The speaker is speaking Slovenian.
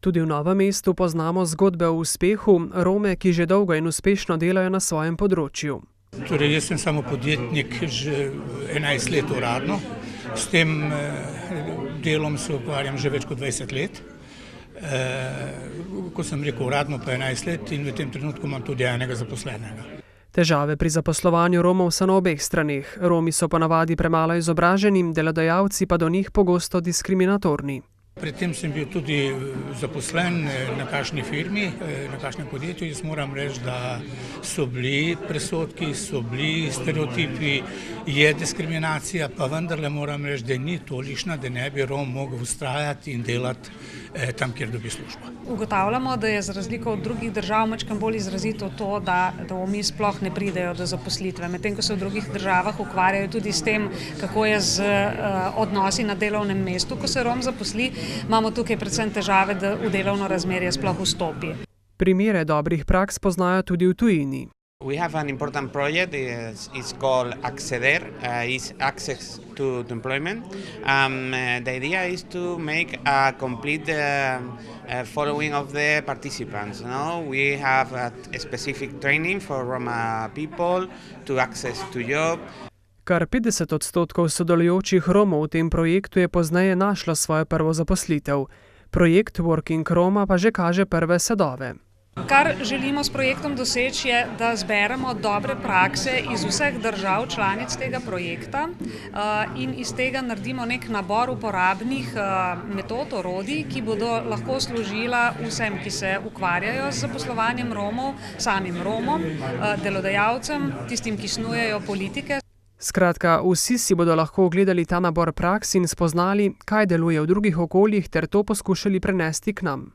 Tudi v Novem mestu poznamo zgodbe o uspehu, Rome, ki že dolgo in uspešno delajo na svojem področju. Torej, jaz sem samo podjetnik že 11 let uradno. S tem delom se ukvarjam že več kot 20 let. Ko sem rekel uradno pa 11 let in v tem trenutku imam tudi enega zaposlenega. Težave pri zaposlovanju Romov so na obeh straneh. Romi so ponavadi premalo izobraženi, delodajalci pa do njih pogosto diskriminatorni. Predtem sem bil tudi zaposlen na kakšni firmi, na kakšnem podjetju. Jaz moram reči, da so bili predsodki, so bili stereotipi, je diskriminacija, pa vendarle moram reči, da ni tolikšna, da ne bi Rom mogel vztrajati in delati tam, kjer dobi službo. Ugotavljamo, da je za razliko od drugih držav majčkeno bolj izrazito to, da Romi sploh ne pridejo do zaposlitve, medtem ko se v drugih državah ukvarjajo tudi s tem, kako je z odnosi na delovnem mestu, ko se Rom zaposli. Imamo tukaj predvsem težave, da v delovno razmerje sploh vstopi. Primere dobrih praks poznajo tudi v tujini. We have an important project, it's called Acceder, it's access to employment. The idea is to make a complete following of the participants. We have a specific training for Roma people to access to job. Kar 50% sodelujočih Romov v tem projektu je pozneje našlo svojo prvo zaposlitev. Projekt Working Roma pa že kaže prve sadove. Kar želimo s projektom doseči je, da zberemo dobre prakse iz vseh držav članic tega projekta in iz tega naredimo nek nabor uporabnih metod, orodij, ki bodo lahko služila vsem, ki se ukvarjajo z zaposlovanjem Romov, samim Romom, delodajalcem, tistim, ki snujejo politike. Skratka, vsi si bodo lahko ogledali ta nabor praks in spoznali, kaj deluje v drugih okoljih ter to poskušali prenesti k nam.